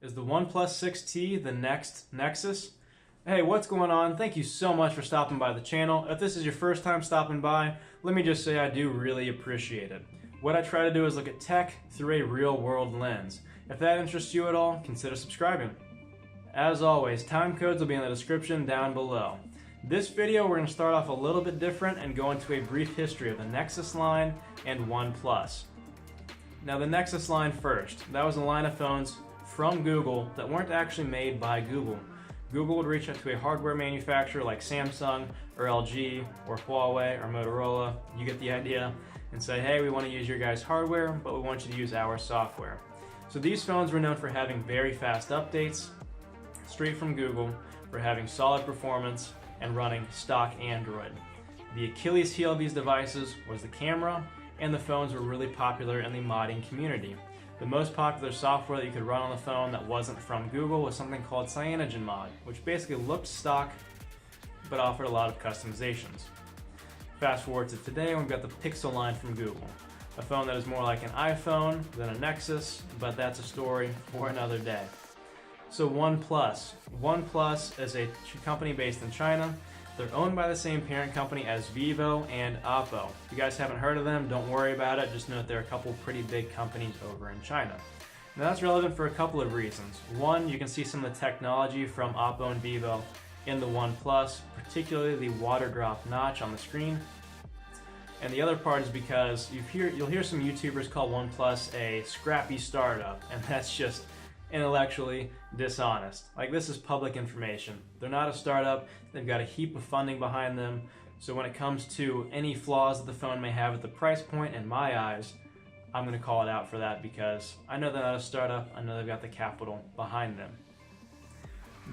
Is the OnePlus 6T the next Nexus? Hey, what's going on? Thank you so much for stopping by the channel. If this is your first time stopping by, let me just say I do really appreciate it. What I try to do is look at tech through a real-world lens. If that interests you at all, consider subscribing. As always, time codes will be in the description down below. This video we're going to start off a little bit different and go into a brief history of the Nexus line and OnePlus. Now the Nexus line first. That was a line of phones from Google that weren't actually made by Google. Google would reach out to a hardware manufacturer like Samsung or LG or Huawei or Motorola, you get the idea, and say, hey, we want to use your guys' hardware, but we want you to use our software. So these phones were known for having very fast updates, straight from Google, for having solid performance, and running stock Android. The Achilles heel of these devices was the camera, and the phones were really popular in the modding community. The most popular software that you could run on the phone that wasn't from Google was something called CyanogenMod, which basically looked stock but offered a lot of customizations. Fast forward to today, and we've got the Pixel line from Google, a phone that is more like an iPhone than a Nexus, but that's a story for another day. So OnePlus. OnePlus is a company based in China. They're owned by the same parent company as Vivo and Oppo. If you guys haven't heard of them, don't worry about it. Just note they're a couple pretty big companies over in China. Now that's relevant for a couple of reasons. One, you can see some of the technology from Oppo and Vivo in the OnePlus, particularly the water drop notch on the screen. And the other part is because you'll hear some YouTubers call OnePlus a scrappy startup, and that's just intellectually dishonest. Like, this is public information. They're not a startup. They've got a heap of funding behind them. So when it comes to any flaws that the phone may have at the price point, in my eyes, I'm going to call it out for that because I know they're not a startup. I know they've got the capital behind them.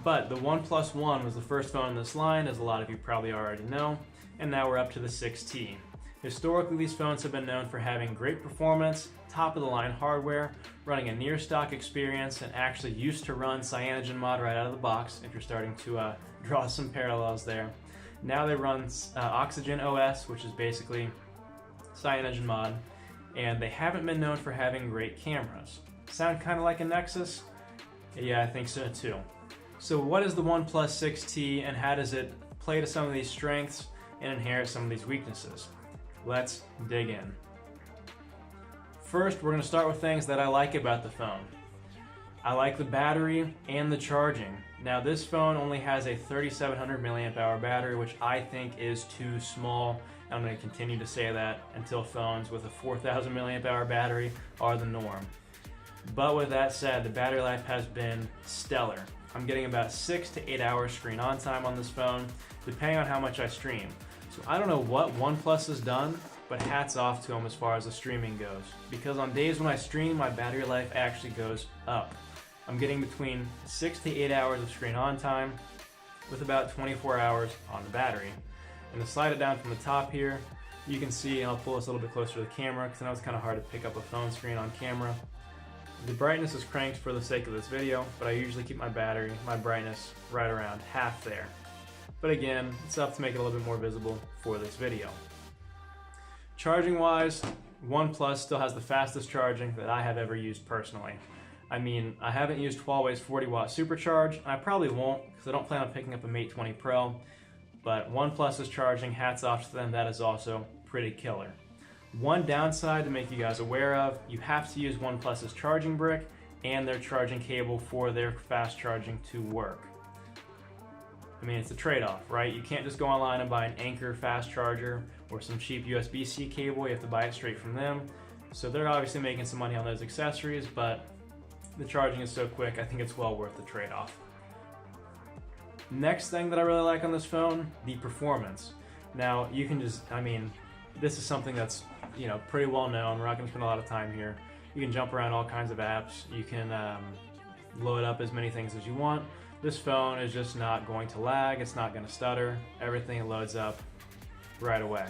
But the OnePlus One was the first phone in this line, as a lot of you probably already know, and now we're up to the 6T. Historically, these phones have been known for having great performance, top-of-the-line hardware, running a near-stock experience, and actually used to run CyanogenMod right out of the box, if you're starting to draw some parallels there. Now they run Oxygen OS, which is basically CyanogenMod, and they haven't been known for having great cameras. Sound kind of like a Nexus? Yeah, I think so too. So what is the OnePlus 6T, and how does it play to some of these strengths and inherit some of these weaknesses? Let's dig in. First, we're going to start with things that I like about the phone. I like the battery and the charging. Now, this phone only has a 3700 milliamp hour battery, which I think is too small. I'm going to continue to say that until phones with a 4000 milliamp hour battery are the norm. But with that said, the battery life has been stellar. I'm getting about 6 to 8 hours screen on time on this phone, depending on how much I stream. So I don't know what OnePlus has done, but hats off to them as far as the streaming goes. Because on days when I stream, my battery life actually goes up. I'm getting between 6 to 8 hours of screen on time with about 24 hours on the battery. And to slide it down from the top here, you can see, and I'll pull this a little bit closer to the camera because I know it's kind of hard to pick up a phone screen on camera. The brightness is cranked for the sake of this video, but I usually keep my brightness right around half there. But again, it's up to make it a little bit more visible for this video. Charging wise, OnePlus still has the fastest charging that I have ever used personally. I mean, I haven't used Huawei's 40-watt supercharge, and I probably won't because I don't plan on picking up a Mate 20 Pro, but OnePlus's charging, hats off to them, that is also pretty killer. One downside to make you guys aware of, you have to use OnePlus's charging brick and their charging cable for their fast charging to work. I mean, it's a trade-off, right? You can't just go online and buy an Anker fast charger or some cheap USB-C cable. You have to buy it straight from them. So they're obviously making some money on those accessories, but the charging is so quick, I think it's well worth the trade-off. Next thing that I really like on this phone, the performance. Now, you can just, I mean, this is something that's, you know, pretty well known. We're not going to spend a lot of time here. You can jump around all kinds of apps. You can load up as many things as you want. This phone is just not going to lag, it's not going to stutter, everything loads up right away.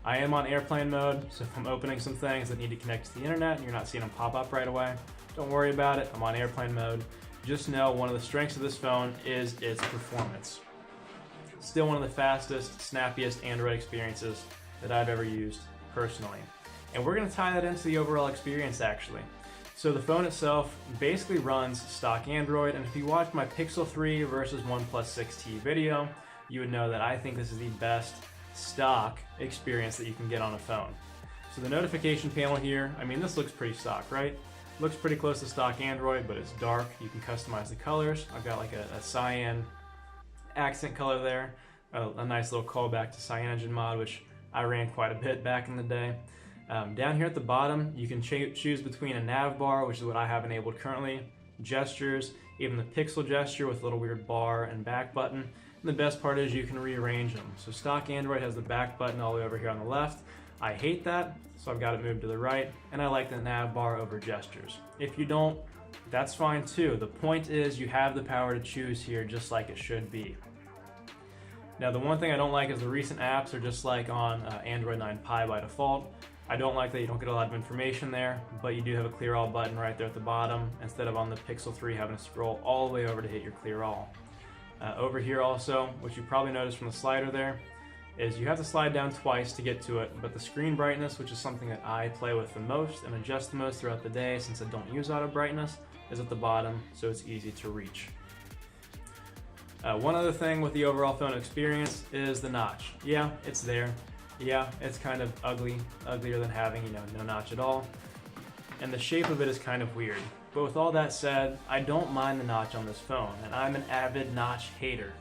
I am on airplane mode, so if I'm opening some things that need to connect to the internet and you're not seeing them pop up right away, don't worry about it, I'm on airplane mode. Just know one of the strengths of this phone is its performance. Still one of the fastest, snappiest Android experiences that I've ever used personally. And we're going to tie that into the overall experience actually. So the phone itself basically runs stock Android, and if you watched my Pixel 3 versus OnePlus 6T video, you would know that I think this is the best stock experience that you can get on a phone. So the notification panel here, I mean, this looks pretty stock, right? Looks pretty close to stock Android, but it's dark. You can customize the colors. I've got like a cyan accent color there, a nice little callback to CyanogenMod, which I ran quite a bit back in the day. Down here at the bottom, you can choose between a nav bar, which is what I have enabled currently, gestures, even the pixel gesture with a little weird bar and back button. And the best part is you can rearrange them. So stock Android has the back button all the way over here on the left. I hate that, so I've got it moved to the right, and I like the nav bar over gestures. If you don't, that's fine too. The point is you have the power to choose here just like it should be. Now the one thing I don't like is the recent apps are just like on Android 9 Pie by default. I don't like that you don't get a lot of information there, but you do have a clear all button right there at the bottom, instead of on the Pixel 3 having to scroll all the way over to hit your clear all. Over here also, which you probably noticed from the slider there, is you have to slide down twice to get to it, but the screen brightness, which is something that I play with the most and adjust the most throughout the day since I don't use auto brightness, is at the bottom, so it's easy to reach. One other thing with the overall phone experience is the notch. Yeah, it's there. Yeah, it's kind of ugly, uglier than having, no notch at all. And the shape of it is kind of weird. But with all that said, I don't mind the notch on this phone, and I'm an avid notch hater.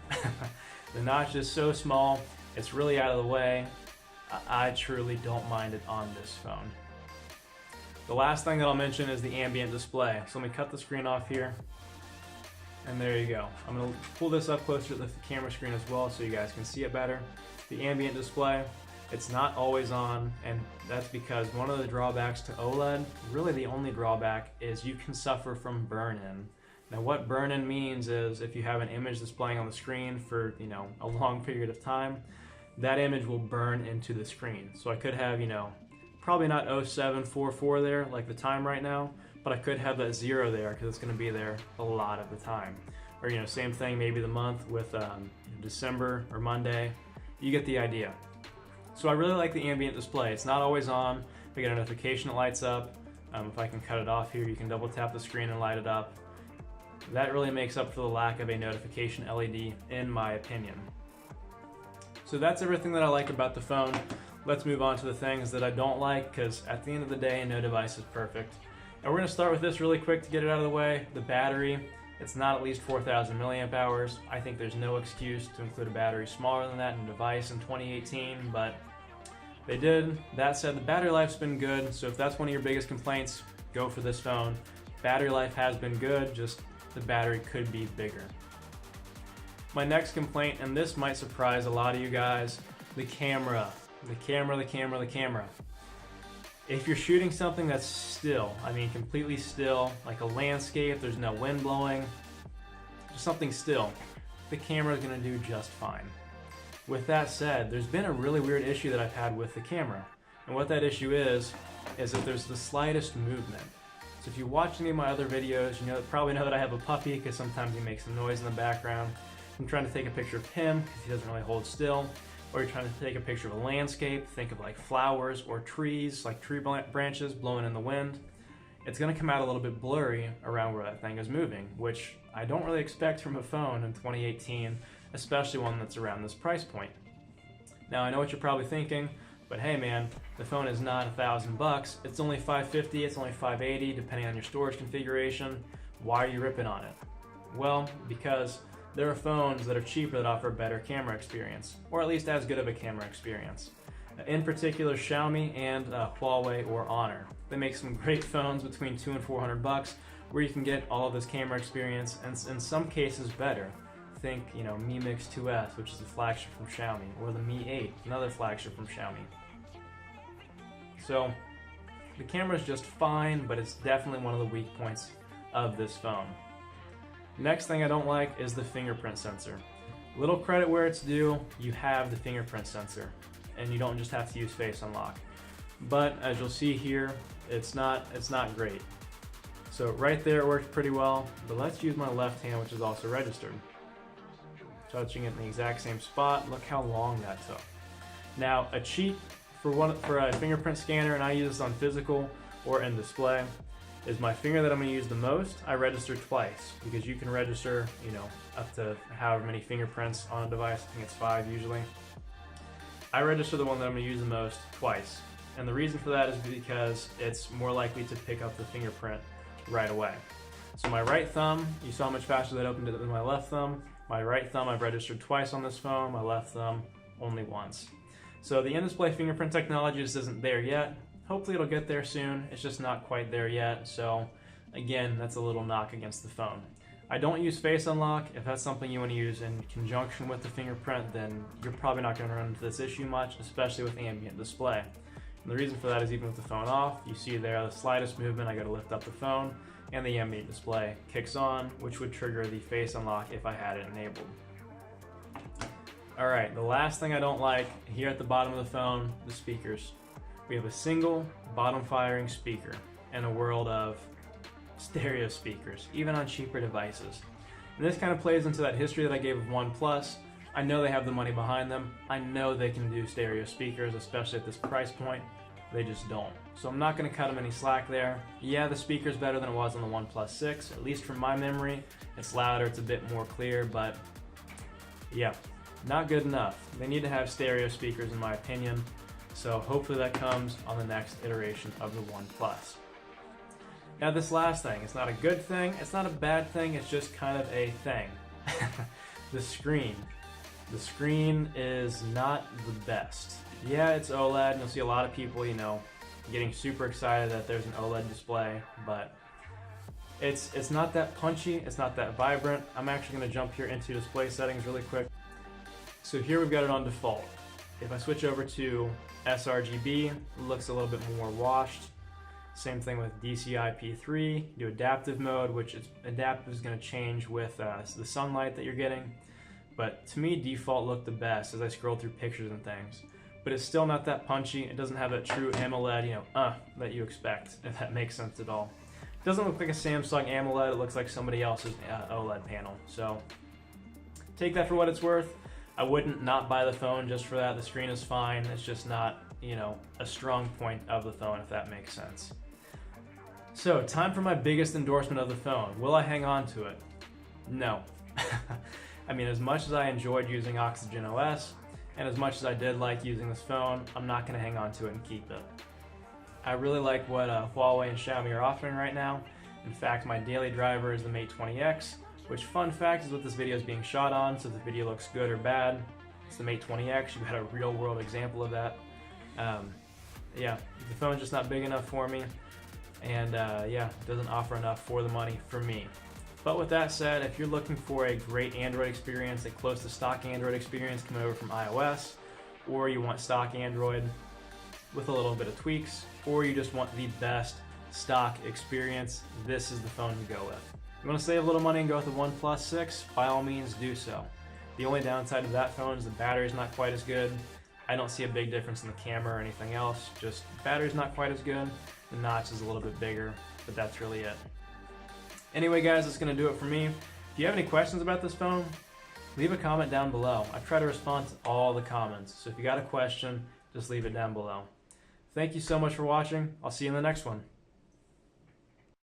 The notch is so small, it's really out of the way. I truly don't mind it on this phone. The last thing that I'll mention is the ambient display. So let me cut the screen off here. And there you go. I'm going to pull this up closer to the camera screen as well so you guys can see it better. The ambient display, it's not always on, and that's because one of the drawbacks to OLED, really the only drawback, is you can suffer from burn-in. Now what burn-in means is if you have an image displaying on the screen for a long period of time, that image will burn into the screen. So I could have probably not 0744 there like the time right now, but I could have that 0 there because it's going to be there a lot of the time. Or same thing, maybe the month with December or Monday. You get the idea. So I really like the ambient display. It's not always on. If I get a notification, it lights up. If I can cut it off here, you can double tap the screen and light it up. That really makes up for the lack of a notification LED, in my opinion. So that's everything that I like about the phone. Let's move on to the things that I don't like, because at the end of the day, no device is perfect. And we're going to start with this really quick to get it out of the way. The battery, it's not at least 4,000 milliamp hours. I think there's no excuse to include a battery smaller than that in a device in 2018, but they did. That said, the battery life's been good, so if that's one of your biggest complaints, go for this phone. Battery life has been good, just the battery could be bigger. My next complaint, and this might surprise a lot of you guys, the camera. The camera. If you're shooting something that's still, completely still, like a landscape, there's no wind blowing, just something still, the camera is going to do just fine. With that said, there's been a really weird issue that I've had with the camera. And what that issue is that there's the slightest movement. So if you watch any of my other videos, probably know that I have a puppy because sometimes he makes some noise in the background. I'm trying to take a picture of him because he doesn't really hold still. Or you're trying to take a picture of a landscape, think of like flowers or trees, like tree branches blowing in the wind. It's going to come out a little bit blurry around where that thing is moving, which I don't really expect from a phone in 2018, especially one that's around this price point. Now I know what you're probably thinking, but hey man, the phone is not $1,000. It's only $550, it's only $580, depending on your storage configuration. Why are you ripping on it? Well, because there are phones that are cheaper that offer a better camera experience, or at least as good of a camera experience. In particular, Xiaomi and Huawei or Honor. They make some great phones between $200 and $400 where you can get all of this camera experience, and in some cases better. Think, Mi Mix 2S, which is a flagship from Xiaomi, or the Mi 8, another flagship from Xiaomi. So, the camera is just fine, but it's definitely one of the weak points of this phone. Next thing I don't like is the fingerprint sensor. Little credit where it's due, you have the fingerprint sensor, and you don't just have to use Face Unlock. But as you'll see here, it's not great. So right there it works pretty well, but let's use my left hand, which is also registered. Touching it in the exact same spot, look how long that took. Now a cheat for a fingerprint scanner, and I use this on physical or in display, is my finger that I'm going to use the most, I register twice, because you can register, you know, up to however many fingerprints on a device. I think it's 5 usually. I register the one that I'm going to use the most twice. And the reason for that is because it's more likely to pick up the fingerprint right away. So my right thumb, you saw how much faster that opened it than my left thumb. My right thumb I've registered twice on this phone, my left thumb only once. So the in-display fingerprint technology just isn't there yet. Hopefully it'll get there soon, it's just not quite there yet. So again, that's a little knock against the phone. I don't use face unlock. If that's something you want to use in conjunction with the fingerprint, then you're probably not going to run into this issue much, especially with ambient display. And the reason for that is even with the phone off, you see there the slightest movement, I got to lift up the phone, and the ambient display kicks on, which would trigger the face unlock if I had it enabled. Alright, the last thing I don't like, here at the bottom of the phone, the speakers. We have a single bottom firing speaker in a world of stereo speakers, even on cheaper devices. And this kind of plays into that history that I gave of OnePlus. I know they have the money behind them. I know they can do stereo speakers, especially at this price point. They just don't. So I'm not going to cut them any slack there. Yeah, the speaker's better than it was on the OnePlus 6, at least from my memory. It's louder, it's a bit more clear, but yeah, not good enough. They need to have stereo speakers in my opinion. So hopefully that comes on the next iteration of the OnePlus. Now this last thing, it's not a good thing, it's not a bad thing, it's just kind of a thing. The screen. The screen is not the best. Yeah, it's OLED, and you'll see a lot of people, you know, getting super excited that there's an OLED display, but it's not that punchy, it's not that vibrant. I'm actually going to jump here into display settings really quick. So here we've got it on default. If I switch over to sRGB, it looks a little bit more washed. Same thing with DCI-P3, do adaptive mode, which adaptive is going to change with the sunlight that you're getting. But to me, default looked the best as I scrolled through pictures and things. But it's still not that punchy. It doesn't have that true AMOLED, you know, that you expect, if that makes sense at all. It doesn't look like a Samsung AMOLED, it looks like somebody else's OLED panel. So take that for what it's worth. I wouldn't not buy the phone just for that. The screen is fine. It's just not, you know, a strong point of the phone, if that makes sense. So time for my biggest endorsement of the phone. Will I hang on to it? No. I mean, as much as I enjoyed using Oxygen OS, and as much as I did like using this phone, I'm not going to hang on to it and keep it. I really like what Huawei and Xiaomi are offering right now. In fact, my daily driver is the Mate 20X, which, fun fact, is what this video is being shot on, so if the video looks good or bad, it's the Mate 20X. You've got a real world example of that. Yeah, the phone's just not big enough for me, and yeah, it doesn't offer enough for the money for me. But with that said, if you're looking for a great Android experience, a close to stock Android experience coming over from iOS, or you want stock Android with a little bit of tweaks, or you just want the best stock experience, this is the phone to go with. If you want to save a little money and go with the OnePlus 6, by all means do so. The only downside of that phone is the battery's not quite as good. I don't see a big difference in the camera or anything else, just battery's not quite as good, the notch is a little bit bigger, but that's really it. Anyway guys, that's going to do it for me. If you have any questions about this phone, leave a comment down below. I try to respond to all the comments, so if you got a question, just leave it down below. Thank you so much for watching. I'll see you in the next one.